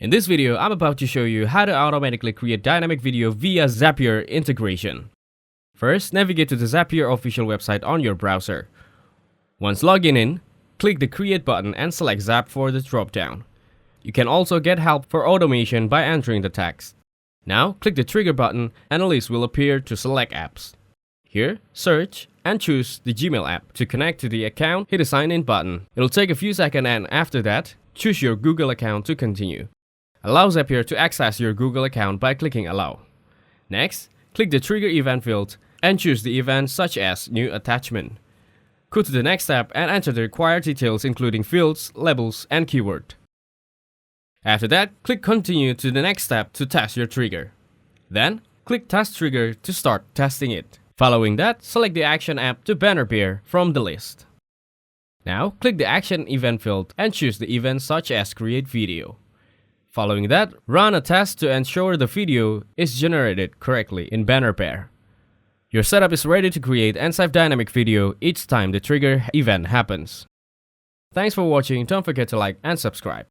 In this video, I'm about to show you how to automatically create dynamic video via Zapier integration. First, navigate to the Zapier official website on your browser. Once logging in, click the Create button and select Zap for the drop-down. You can also get help for automation by entering the text. Now, click the Trigger button and a list will appear to select apps. Here, search and choose the Gmail app. To connect to the account, hit the Sign In button. It'll take a few seconds and after that, choose your Google account to continue. Allow Zapier to access your Google account by clicking Allow. Next, click the Trigger Event field and choose the event such as New Attachment. Go to the next step and enter the required details including fields, labels, and keyword. After that, click Continue to the next step to test your trigger. Then, click Test Trigger to start testing it. Following that, select the Action app to banner pair from the list. Now, click the Action Event field and choose the event such as Create Video. Following that, run a test to ensure the video is generated correctly in banner pair. Your setup is ready to create and save dynamic video each time the trigger event happens. Thanks for watching, don't forget to like and subscribe.